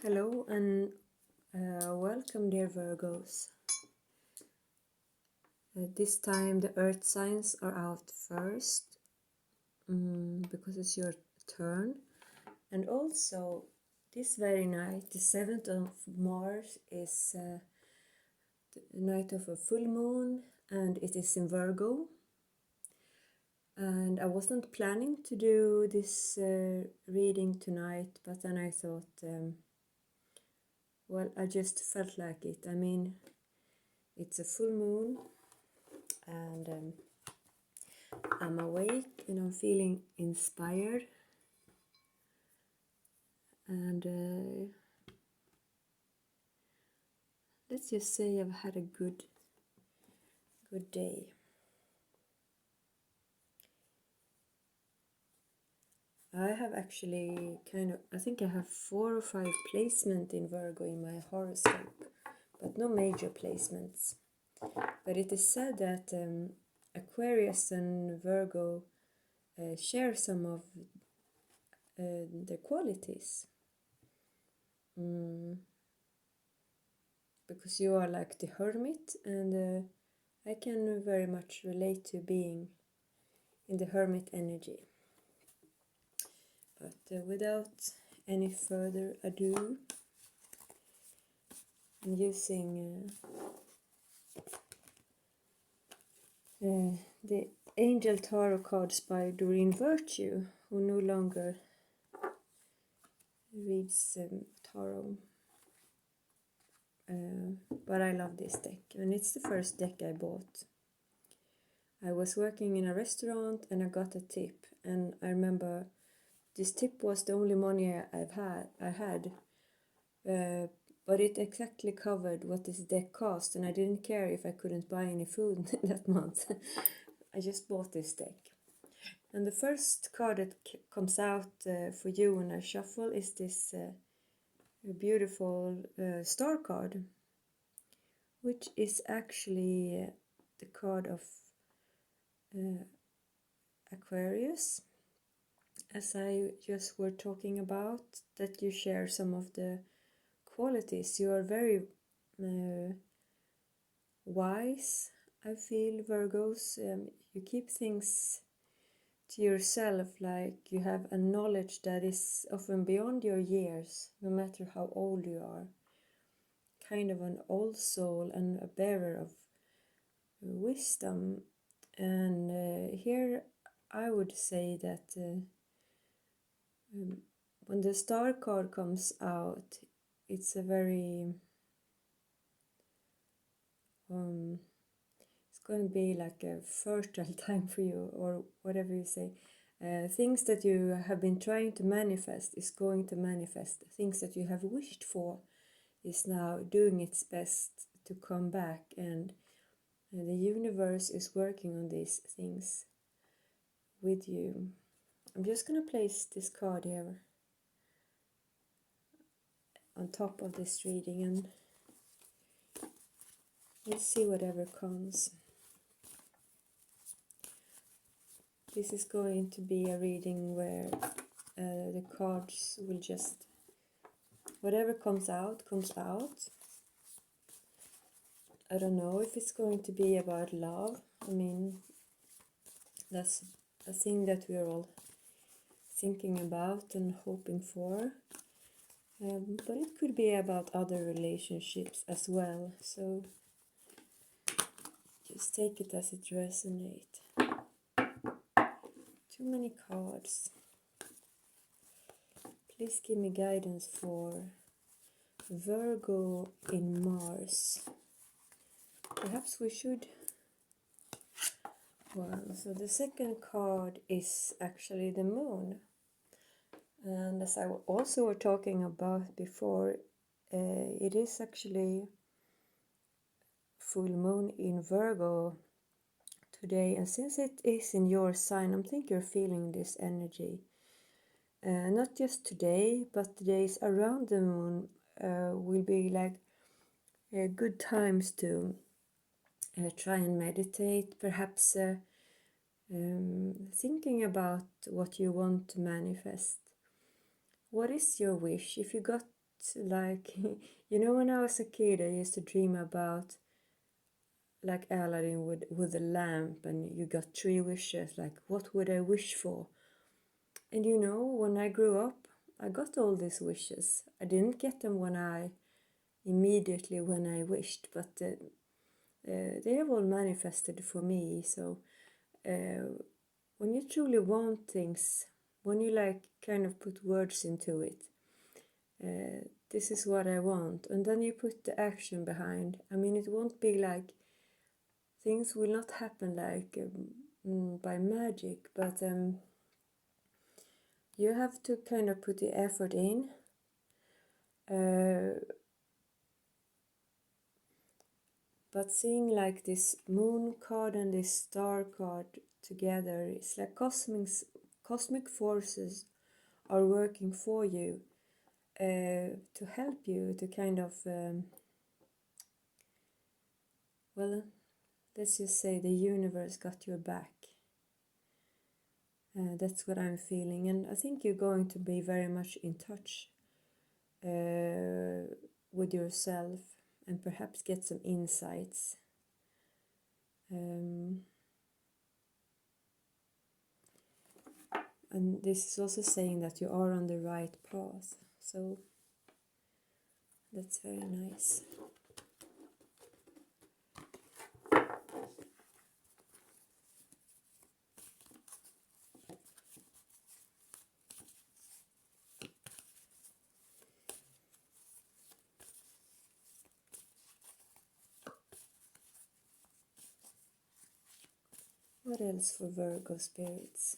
Hello and welcome, dear Virgos. This time the earth signs are out first because it's your turn. And also, this very night, the 7th of March, is the night of a full moon and it is in Virgo. And I wasn't planning to do this reading tonight, but then I thought, well, I just felt like it. I mean, it's a full moon and I'm awake and I'm feeling inspired, and let's just say I've had a good day. I have actually I think I have 4 or 5 placements in Virgo in my horoscope, but no major placements. But it is said that Aquarius and Virgo share some of the qualities. Because you are like the hermit, and I can very much relate to being in the hermit energy. But without any further ado, I'm using the Angel Tarot cards by Doreen Virtue, who no longer reads tarot. But I love this deck, and it's the first deck I bought. I was working in a restaurant and I got a tip, and I remember this tip was the only money I had, but it exactly covered what this deck cost, and I didn't care if I couldn't buy any food that month. I just bought this deck. And the first card that comes out for you when I shuffle is this beautiful star card, which is actually the card of Aquarius, as I just were talking about, that you share some of the qualities. You are very wise, I feel, Virgos. You keep things to yourself, like you have a knowledge that is often beyond your years, no matter how old you are. Kind of an old soul and a bearer of wisdom. And here I would say that when the star card comes out, it's a very it's going to be like a fertile time for you, or whatever you say. Things that you have been trying to manifest is going to manifest. Things that you have wished for is now doing its best to come back, and the universe is working on these things with you. I'm just going to place this card here on top of this reading, and let's see whatever comes. This is going to be a reading where the cards will just, whatever comes out, comes out. I don't know if it's going to be about love. I mean, that's a thing that we're all thinking about and hoping for. But it could be about other relationships as well. So just take it as it resonates. Too many cards. Please give me guidance for Virgo in Mars. Perhaps we should. Well, so the second card is actually the moon. And as I also were talking about before, it is actually full moon in Virgo today. And since it is in your sign, I think you're feeling this energy. Not just today, but the days around the moon will be like good times to try and meditate, perhaps thinking about what you want to manifest. What is your wish? If you got like, you know, when I was a kid, I used to dream about like Aladdin with a lamp, and you got 3 wishes, like what would I wish for? And you know, when I grew up, I got all these wishes. I didn't get them immediately when I wished, but they have all manifested for me. So when you truly want things, when you like kind of put words into it, this is what I want, and then you put the action behind. I mean, it won't be like, things will not happen like by magic, but you have to kind of put the effort in. But seeing like this moon card and this star card together, it's like cosmic forces are working for you to help you to kind of, well, let's just say the universe got your back. That's what I'm feeling, and I think you're going to be very much in touch with yourself and perhaps get some insights. And this is also saying that you are on the right path, so that's very nice. What else for Virgo spirits?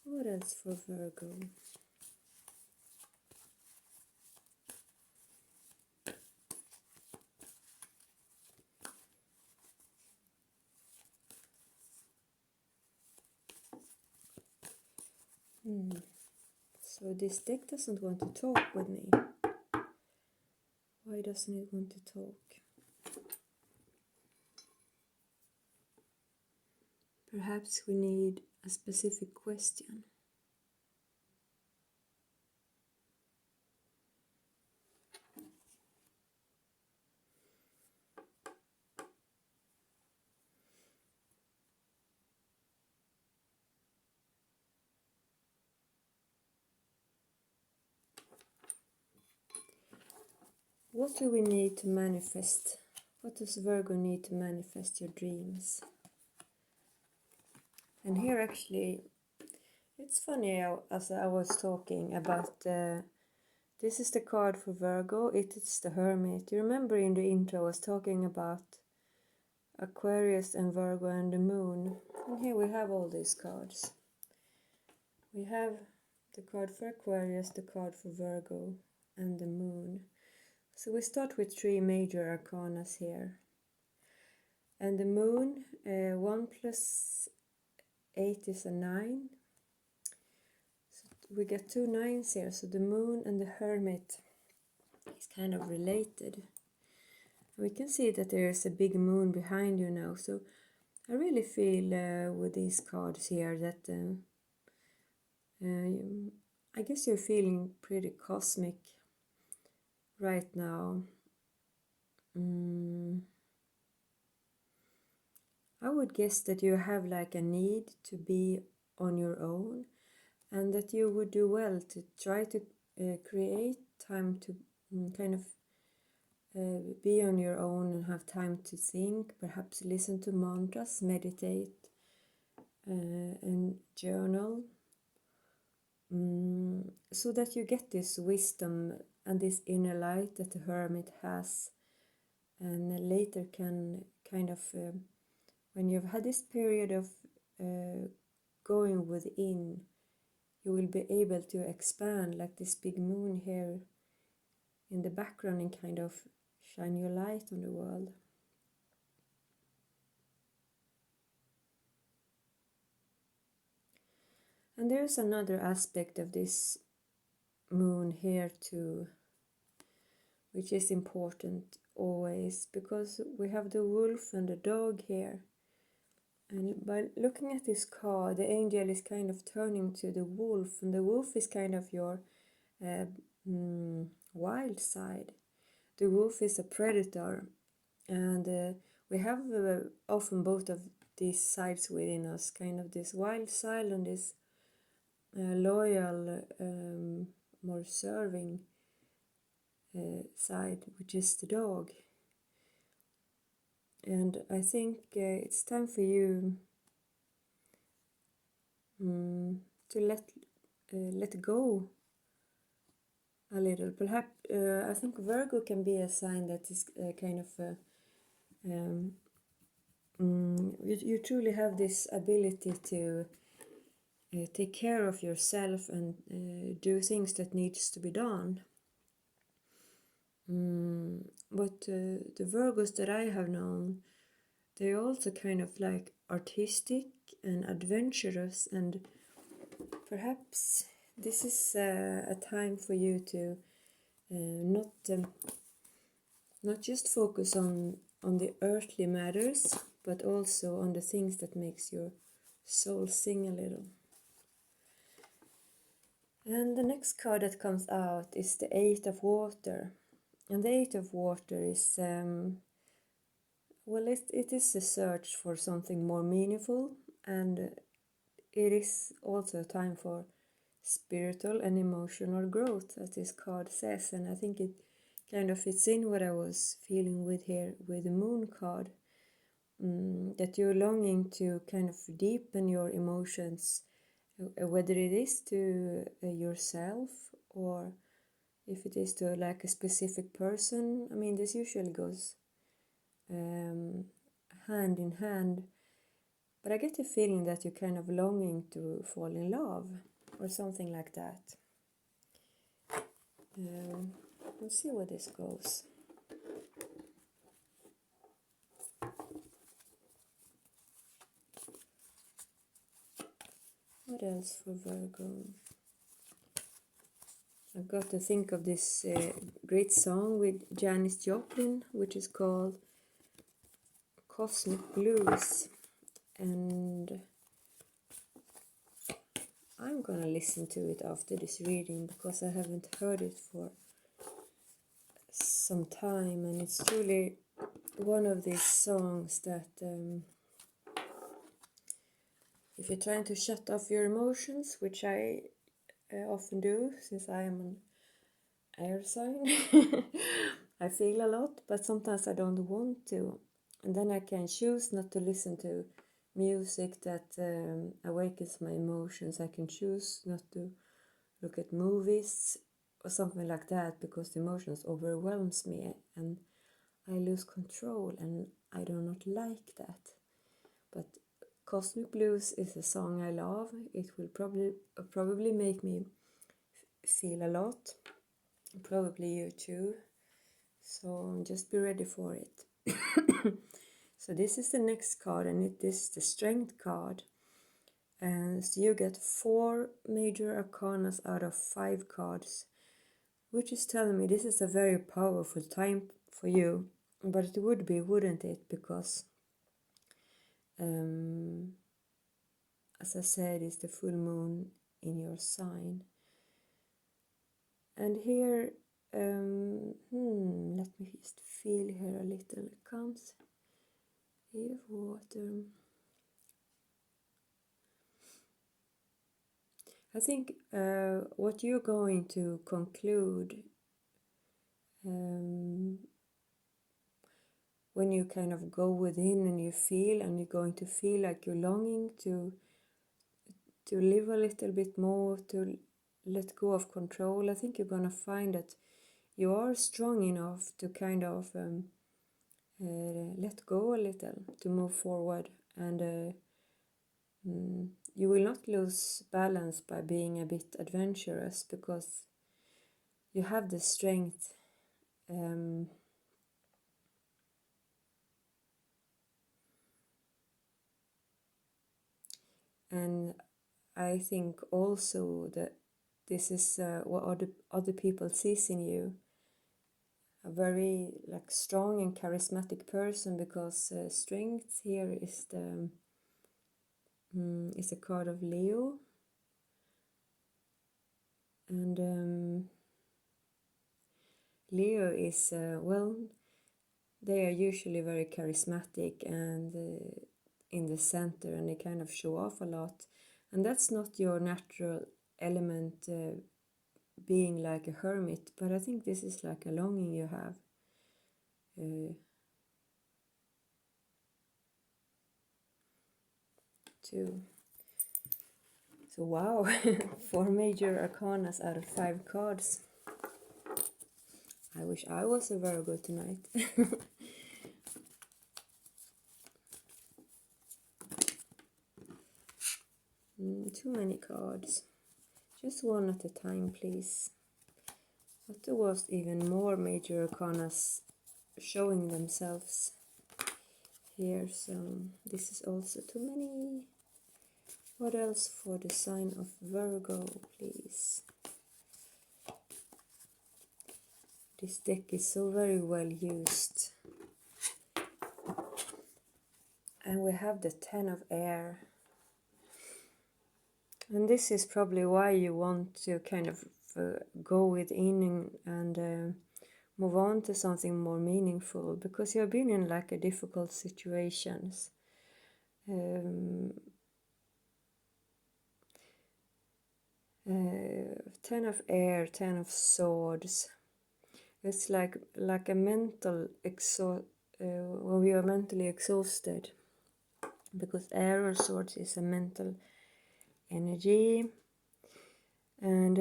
What else for Virgo? So this deck doesn't want to talk with me. Why doesn't it want to talk? Perhaps we need a specific question. What do we need to manifest? What does Virgo need to manifest your dreams? And here actually, it's funny as I was talking about, this is the card for Virgo, it is the Hermit. You remember in the intro I was talking about Aquarius and Virgo and the Moon. And here we have all these cards. We have the card for Aquarius, the card for Virgo, and the Moon. So we start with 3 major arcanas here. And the Moon, 1 plus 8 is a 9. So we get 2 9s here. So the Moon and the Hermit is kind of related. We can see that there is a big moon behind you now. So I really feel with these cards here that I guess you're feeling pretty cosmic right now. I would guess that you have like a need to be on your own, and that you would do well to try to create time to kind of be on your own and have time to think, perhaps listen to mantras, meditate, and journal, so that you get this wisdom and this inner light that the Hermit has, and later can kind of, when you've had this period of going within, you will be able to expand like this big moon here in the background and kind of shine your light on the world. And there's another aspect of this moon here too. which is important always, because we have the wolf and the dog here. And by looking at this card, the angel is kind of turning to the wolf, and the wolf is kind of your wild side. The wolf is a predator, and we have often both of these sides within us, kind of this wild side and this loyal, more serving side, which is the dog. And I think it's time for you to let go a little. Perhaps I think Virgo can be a sign that is kind of you truly have this ability to take care of yourself and do things that needs to be done. But the Virgos that I have known, they're also kind of like artistic and adventurous, and perhaps this is a time for you to not just focus on the earthly matters, but also on the things that makes your soul sing a little. And the next card that comes out is the Eight of Water. And the Eight of Water is, well, it is a search for something more meaningful, and it is also a time for spiritual and emotional growth, as this card says. And I think it kind of fits in what I was feeling with here with the Moon card, that you're longing to kind of deepen your emotions, whether it is to yourself or if it is to like a specific person. I mean, this usually goes hand in hand, but I get the feeling that you're kind of longing to fall in love or something like that. We'll see where this goes. What else for Virgo? I've got to think of this great song with Janis Joplin, which is called Kozmic Blues, and I'm gonna listen to it after this reading because I haven't heard it for some time, and it's truly one of these songs that if you're trying to shut off your emotions, which I often do since I am an air sign, I feel a lot, but sometimes I don't want to, and then I can choose not to listen to music that awakens my emotions. I can choose not to look at movies or something like that because the emotions overwhelms me and I lose control, and I do not like that. But Kozmic Blues is a song I love. It will probably make me feel a lot, probably you too, so just be ready for it. So this is the next card, and it is the Strength card, and so you get 4 major arcanas out of 5 cards, which is telling me this is a very powerful time for you. But it would be, wouldn't it? Because as I said, it's the full moon in your sign. And here, let me just feel here a little. It comes here, water. I think what you're going to conclude when you kind of go within and you feel, and you're going to feel like you're longing to live a little bit more, to let go of control. I think you're going to find that you are strong enough to kind of let go a little, to move forward, and you will not lose balance by being a bit adventurous because you have the strength. And I think also that this is what other people sees in you. a very like strong and charismatic person, because strength here is the is a card of Leo, and Leo is well, they are usually very charismatic and in the center, and they kind of show off a lot, and that's not your natural element, being like a hermit, but I think this is like a longing you have. Too. So wow, 4 major arcanas out of 5 cards. I wish I was a Virgo tonight. Too many cards. Just one at a time, please. But there was even more major arcanas showing themselves here, so this is also too many. What else for the sign of Virgo, please? This deck is so very well used. And we have the 10 of air. And this is probably why you want to kind of go within and move on to something more meaningful, because you have been in like a difficult situations. 10 of air, 10 of swords. It's like a mental when we are mentally exhausted, because air or swords is a mental energy, and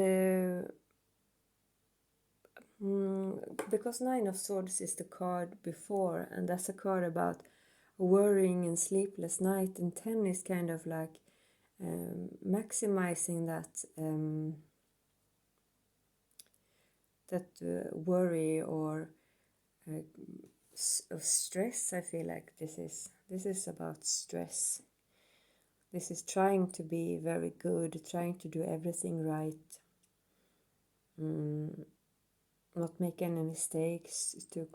because 9 of swords is the card before, and that's a card about worrying and sleepless night, and 10 is kind of like maximizing that worry or of stress. I feel like this is about stress. This is trying to be very good, trying to do everything right, not make any mistakes, to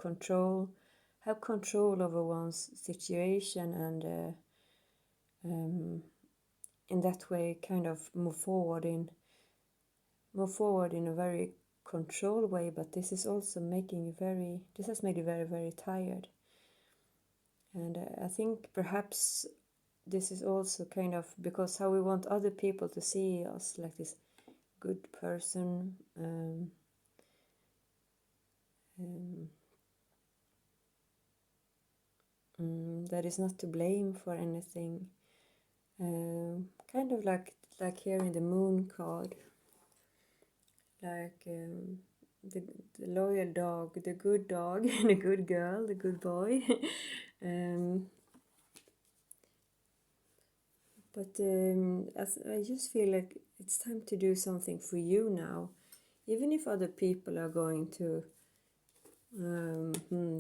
have control over one's situation, and in that way kind of move forward in a very controlled way. But this is also this has made you very, very tired, and I think perhaps this is also kind of because how we want other people to see us, like this good person, that is not to blame for anything, kind of like here in the moon card, like the loyal dog, the good dog, the good girl, the good boy. But I just feel like it's time to do something for you now, even if other people are going to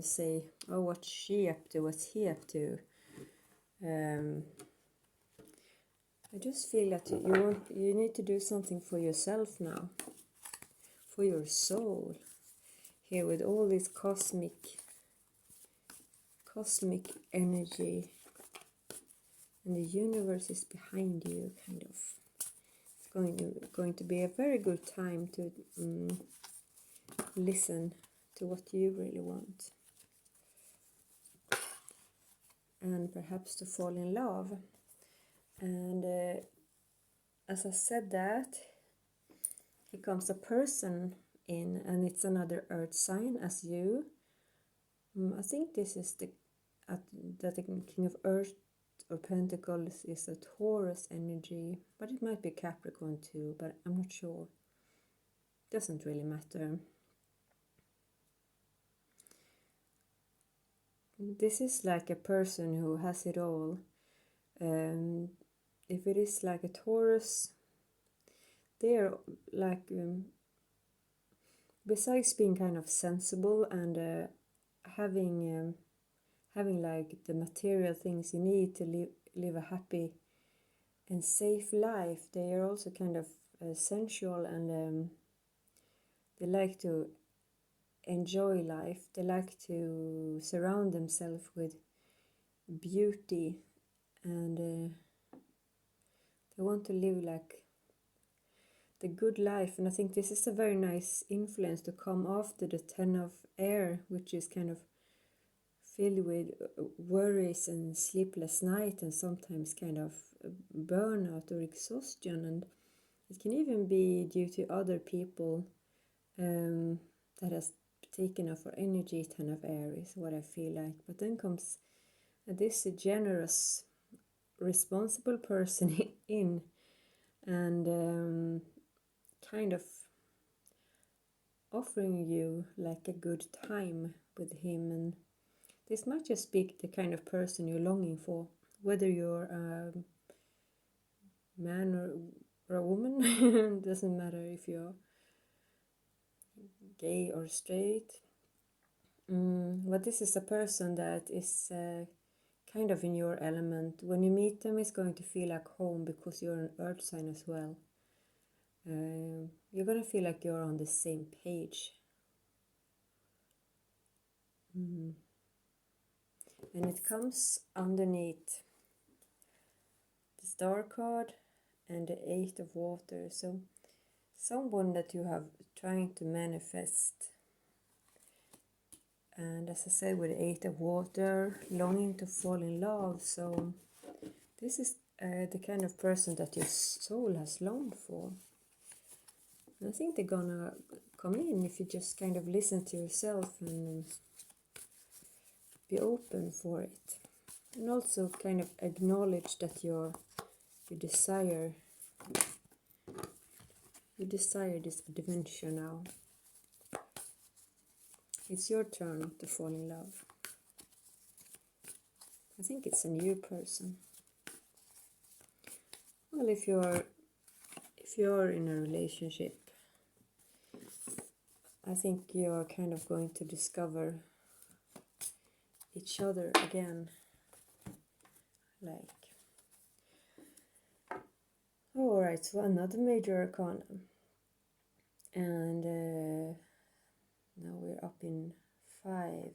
say, oh, what's she up to, what's he up to. I just feel that you need to do something for yourself now, for your soul, here with all this cosmic energy, and the universe is behind you, kind of. It's going to be a very good time to listen to what you really want, and perhaps to fall in love. And as I said that, here comes a person in, and it's another earth sign as you. I think this is that the King of Earth or Pentacles is a Taurus energy, but it might be Capricorn too, but I'm not sure. Doesn't really matter. This is like a person who has it all. If it is like a Taurus, they are like, besides being kind of sensible and having like the material things you need to live a happy and safe life, they are also kind of sensual, and they like to enjoy life. They like to surround themselves with beauty, and they want to live like the good life. And I think this is a very nice influence to come after the 10 of air, which is kind of filled with worries and sleepless night, and sometimes kind of burnout or exhaustion. And it can even be due to other people that has taken off our energy. 10 of air is what I feel like. But then comes this generous, responsible person in, and kind of offering you like a good time with him. And this might just be the kind of person you're longing for, whether you're a man or a woman. Doesn't matter if you're gay or straight. But this is a person that is kind of in your element. When you meet them, it's going to feel like home because you're an earth sign as well. You're going to feel like you're on the same page. And it comes underneath the star card and the 8 of water. So someone that you have trying to manifest. And as I said, with the 8 of water, longing to fall in love. So this is the kind of person that your soul has longed for. And I think they're gonna come in if you just kind of listen to yourself and be open for it. And also kind of acknowledge that you desire this adventure now. It's your turn to fall in love. I think it's a new person. Well, if you're in a relationship, I think you're kind of going to discover each other again. Like, alright, so another major arcana. And now we're up in 5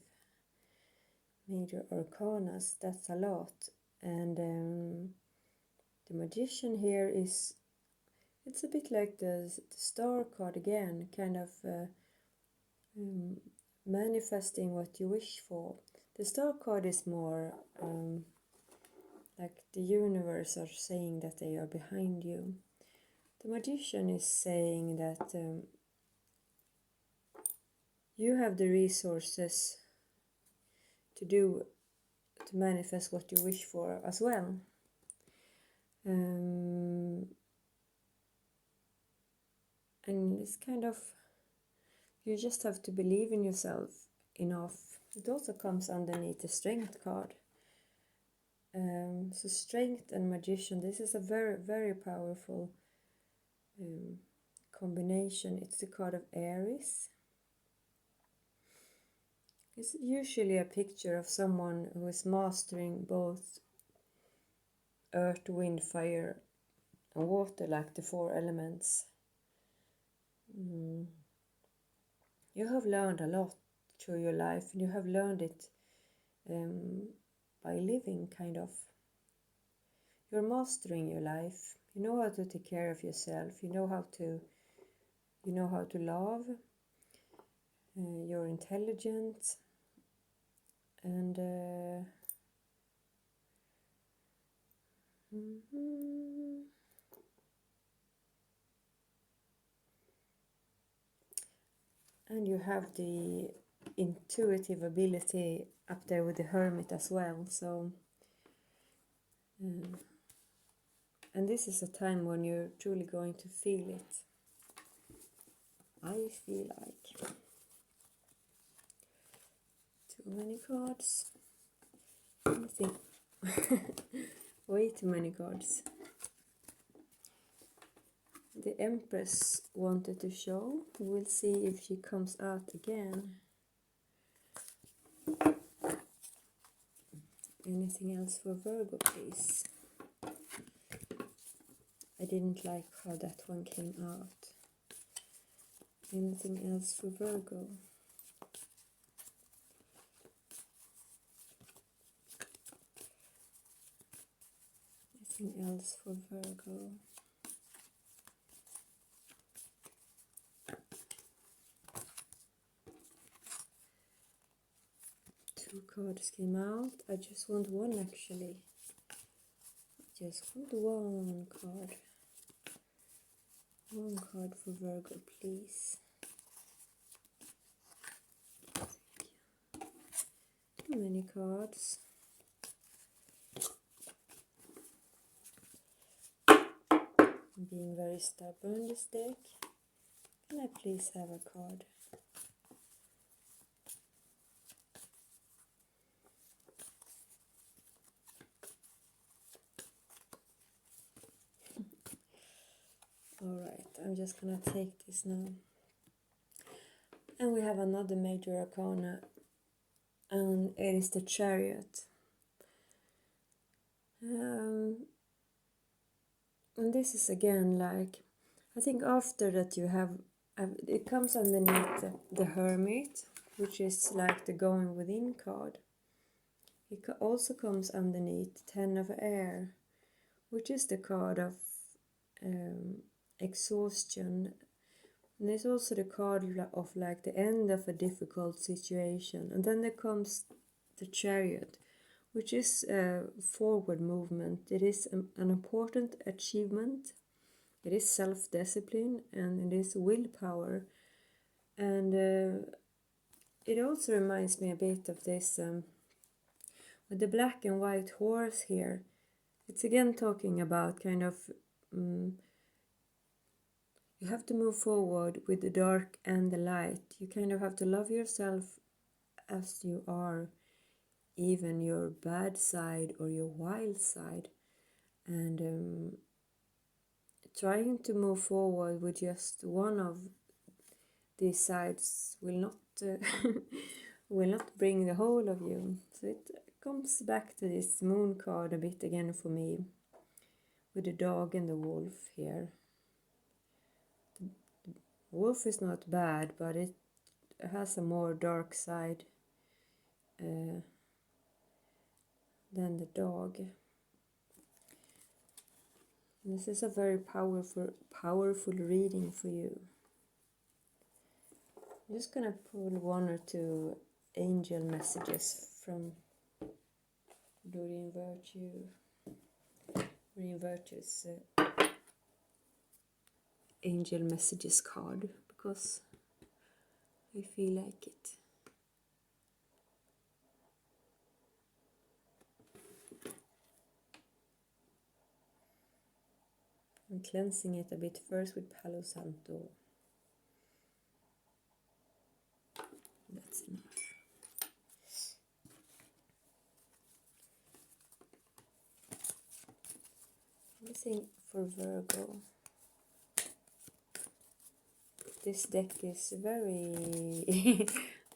major arcanas. That's a lot. And the magician here is, it's a bit like the star card again, kind of manifesting what you wish for. The star card is more like the universe are saying that they are behind you. The magician is saying that you have the resources to manifest what you wish for as well. And it's kind of, you just have to believe in yourself enough. It also comes underneath the strength card. So strength and magician, this is a very, very powerful combination. It's the card of Aries. It's usually a picture of someone who is mastering both earth, wind, fire and water, like the 4 elements. You have learned a lot through your life, and you have learned it by living, kind of. You're mastering your life. You know how to take care of yourself. You know how to love. You're intelligent, and and you have the intuitive ability up there with the Hermit as well. So and this is a time when you're truly going to feel it. I feel like too many cards. I think way too many cards. The Empress wanted to show. We'll see if she comes out again. Anything else for Virgo, please? I didn't like how that one came out. Anything else for Virgo? Anything else for Virgo? Two cards came out. I just want one actually. I just want one card. One card for Virgo, please. Too many cards. I'm being very stubborn this deck. Can I please have a card? Alright, I'm just gonna take this now. And we have another major arcana, and it is the Chariot. And this is again like, I think after that you have it comes underneath the Hermit, which is like the going within card. It also comes underneath Ten of Air, which is the card of exhaustion. And it's also the card of like the end of a difficult situation. And then there comes the Chariot, which is forward movement. It is an important achievement. It is self-discipline and it is willpower. And it also reminds me a bit of this with the black and white horse here. It's again talking about kind of you have to move forward with the dark and the light. You kind of have to love yourself as you are, even your bad side or your wild side, and trying to move forward with just one of these sides will not will not bring the whole of you. So it comes back to this moon card a bit again for me, with the dog and the wolf here. The wolf is not bad, but it has a more dark side than the dog. This is a very powerful reading for you. I'm just gonna pull one or two angel messages from Doreen Virtue's angel messages card, because I feel like it. I'm cleansing it a bit first with Palo Santo. That's enough. Anything for Virgo. This deck is very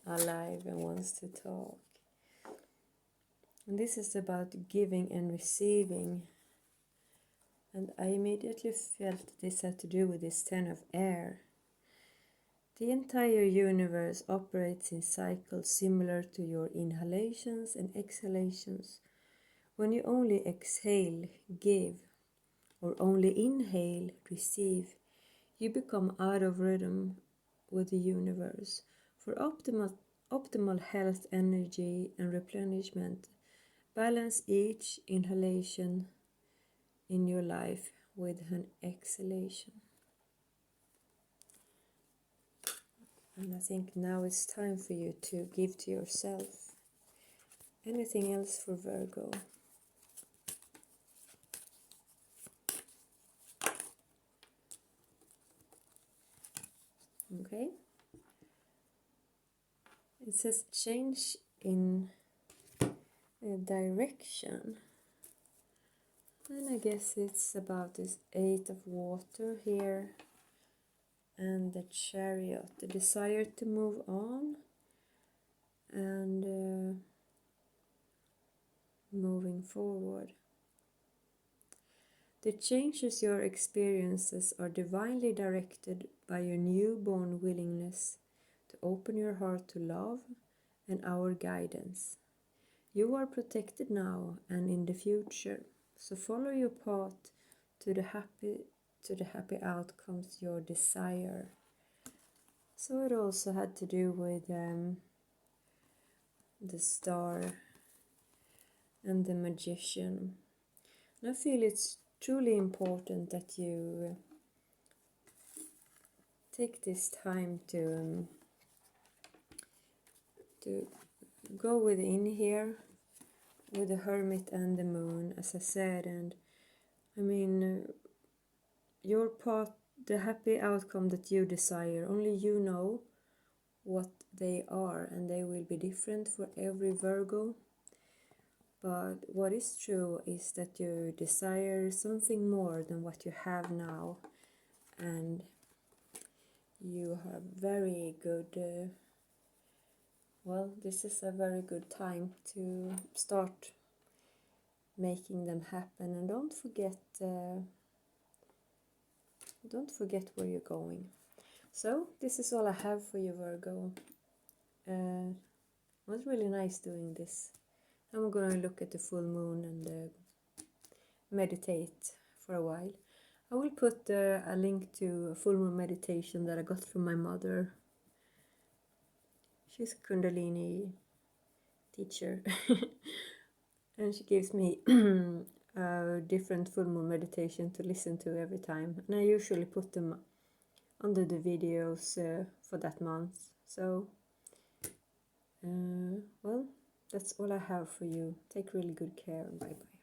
alive and wants to talk. And this is about giving and receiving. And I immediately felt this had to do with this Ten of Air. The entire universe operates in cycles similar to your inhalations and exhalations. When you only exhale, give, or only inhale, receive, you become out of rhythm with the universe. For optimal health, energy, and replenishment, balance each inhalation in your life with an exhalation. And I think now it's time for you to give to yourself. Anything else for Virgo? Okay. It says change in direction. And I guess it's about this Eight of Water here. And the Chariot, the desire to move on and moving forward. The changes your experiences are divinely directed by your newborn willingness to open your heart to love and our guidance. You are protected now and in the future. So follow your path to the happy outcomes your desire. So it also had to do with the star and the magician. And I feel it's truly important that you take this time to go within here with the Hermit and the Moon, as I said. And I mean, your path, the happy outcome that you desire, only you know what they are, and they will be different for every Virgo. But what is true is that you desire something more than what you have now, and you have very good, well, this is a very good time to start making them happen. And don't forget where you're going. So this is all I have for you, Virgo. It was really nice doing this. I'm going to look at the full moon and meditate for a while. I will put a link to a full moon meditation that I got from my mother. She's a Kundalini teacher and she gives me a different full moon meditation to listen to every time, and I usually put them under the videos for that month. So well, that's all I have for you. Take really good care and bye bye.